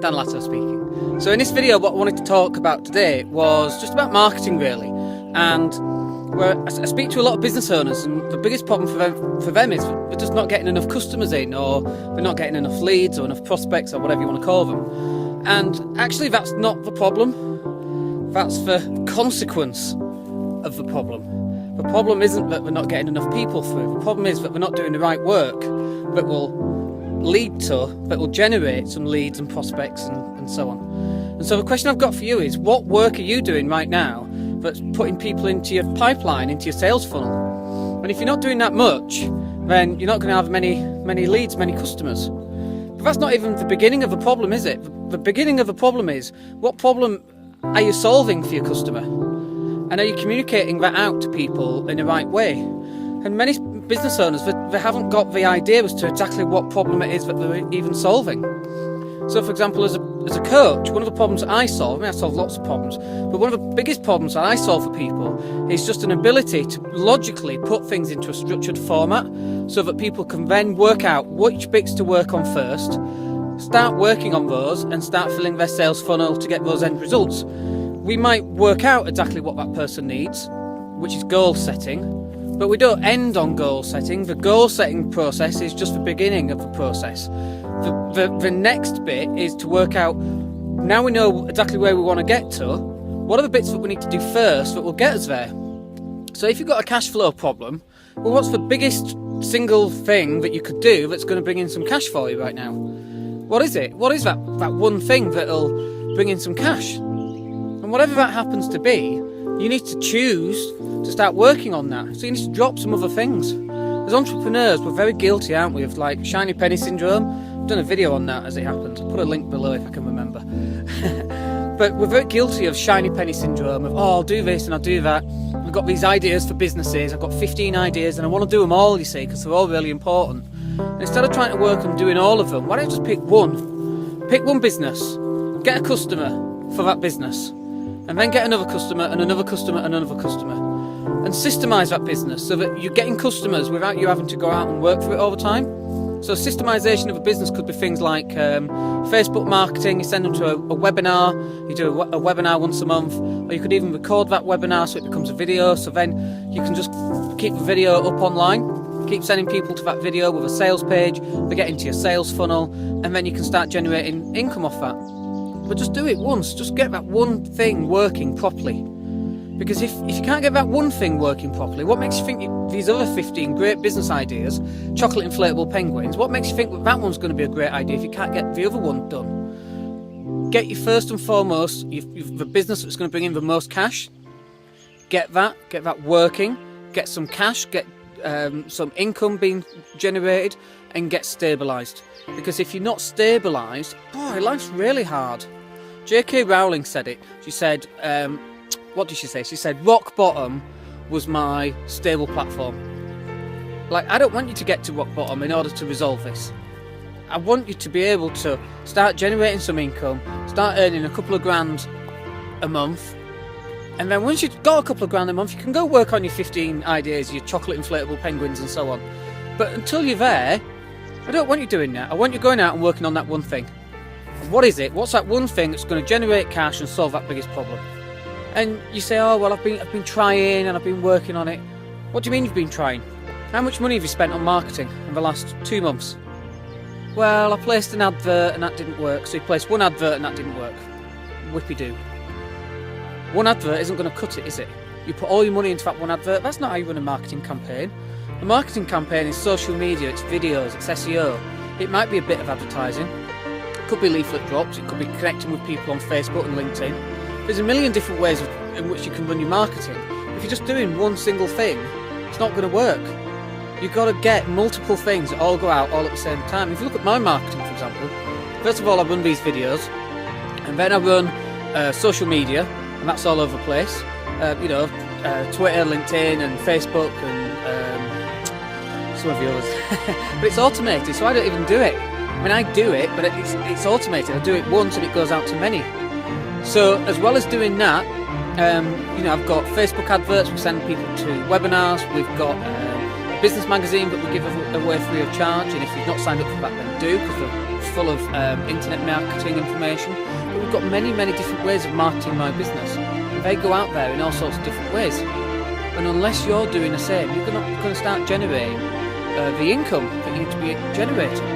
Dan Latto speaking. So in this video, what I wanted to talk about today was just about marketing really. And I speak to a lot of business owners, and the biggest problem for them is they're just not getting enough customers in, or they're not getting enough leads or enough prospects or whatever you want to call them. And actually that's not the problem. That's the consequence of the problem. The problem isn't that we're not getting enough people through. The problem is that we're not doing the right work that will generate some leads and prospects and so on. And so the question I've got for you is, what work are you doing right now that's putting people into your pipeline, into your sales funnel? And if you're not doing that much, then you're not going to have many leads, many customers. But that's not even the beginning of the problem, is it? The beginning of the problem is, what problem are you solving for your customer? And are you communicating that out to people in the right way? And many business owners, they haven't got the idea as to exactly what problem it is that they're even solving. So for example, as a coach, one of the problems that I solve, I solve lots of problems, but one of the biggest problems that I solve for people is just an ability to logically put things into a structured format so that people can then work out which bits to work on first, start working on those and start filling their sales funnel to get those end results. We might work out exactly what that person needs, which is goal setting, but we don't end on goal setting. The goal setting process is just the beginning of the process. The next bit is to work out, now we know exactly where we want to get to, what are the bits that we need to do first that will get us there? So if you've got a cash flow problem, well, what's the biggest single thing that you could do that's going to bring in some cash for you right now? What is it? What is that one thing that'll bring in some cash? And whatever that happens to be, you need to choose to start working on that. So you need to drop some other things. As entrepreneurs, we're very guilty, aren't we, of like shiny penny syndrome. I've done a video on that as it happens. I'll put a link below if I can remember. But we're very guilty of shiny penny syndrome, of, I'll do this and I'll do that. I've got these ideas for businesses. I've got 15 ideas and I want to do them all, you see, because they're all really important. And instead of trying to work on doing all of them, why don't you just pick one? Pick one business, get a customer for that business, and then get another customer and another customer and another customer. And systemize that business so that you're getting customers without you having to go out and work for it all the time. So systemization of a business could be things like Facebook marketing. You send them to a webinar, you do a webinar once a month, or you could even record that webinar so it becomes a video, so then you can just keep the video up online, keep sending people to that video with a sales page, they get into your sales funnel, and then you can start generating income off that. But just do it once, just get that one thing working properly. Because if you can't get that one thing working properly, what makes you think these other 15 great business ideas, chocolate inflatable penguins, what makes you think that one's going to be a great idea if you can't get the other one done? Get you first and foremost, the business that's going to bring in the most cash, get that working, get some cash, get some income being generated, and get stabilised. Because if you're not stabilised, boy, life's really hard. J.K. Rowling said it. She said, what did she say? She said, rock bottom was my stable platform. Like, I don't want you to get to rock bottom in order to resolve this. I want you to be able to start generating some income, start earning a couple of grand a month, and then once you've got a couple of grand a month, you can go work on your 15 ideas, your chocolate inflatable penguins and so on. But until you're there, I don't want you doing that. I want you going out and working on that one thing. And what is it? What's that one thing that's going to generate cash and solve that biggest problem? And you say, oh, well, I've been trying and I've been working on it. What do you mean you've been trying? How much money have you spent on marketing in the last 2 months? Well, I placed an advert and that didn't work. So you placed one advert and that didn't work. Whippy-doo. One advert isn't going to cut it, is it? You put all your money into that one advert. That's not how you run a marketing campaign. A marketing campaign is social media, it's videos, it's SEO. It might be a bit of advertising. It could be leaflet drops. It could be connecting with people on Facebook and LinkedIn. There's a million different ways in which you can run your marketing. If you're just doing one single thing, it's not going to work. You've got to get multiple things that all go out all at the same time. If you look at my marketing, for example, first of all, I run these videos, and then I run social media, and that's all over the place. Twitter, LinkedIn, and Facebook, and some of the others. But it's automated, so I don't even do it. I mean, I do it, but it's automated. I do it once, and it goes out to many. So as well as doing that, I've got Facebook adverts, we send people to webinars, we've got a business magazine that we give away free of charge, and if you've not signed up for that, then do, because they're full of internet marketing information, but we've got many different ways of marketing my business. And they go out there in all sorts of different ways. And unless you're doing the same, you're not going to start generating the income that you need to be generating.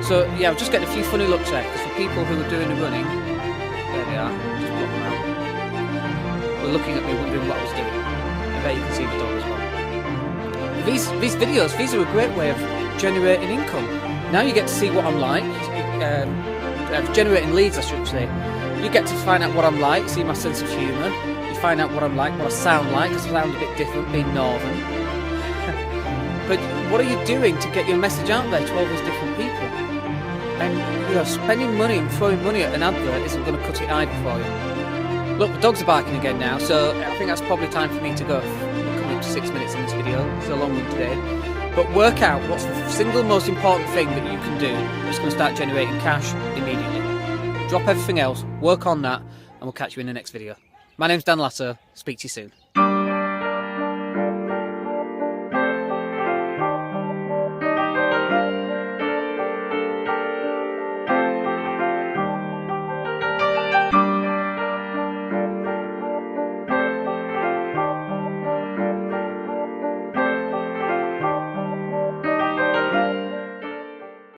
So yeah, I've just getting a few funny looks there, because for people who are doing the running, there they are, just block them out. Were looking at me wondering what I was doing. I bet you can see the dog as well. These videos, these are a great way of generating income. Now you get to see what I'm like, generating leads I should say. You get to find out what I'm like, see my sense of humour, you find out what I'm like, what I sound like, because I sound a bit different being northern. But what are you doing to get your message out there to all these different people? And spending money and throwing money at an advert isn't going to cut it either for you. Look, the dogs are barking again now, so I think that's probably time for me to go. We're coming up to 6 minutes in this video, it's a long one today. But work out what's the single most important thing that you can do that's going to start generating cash immediately. Drop everything else, work on that, and we'll catch you in the next video. My name's Dan Lasso, speak to you soon.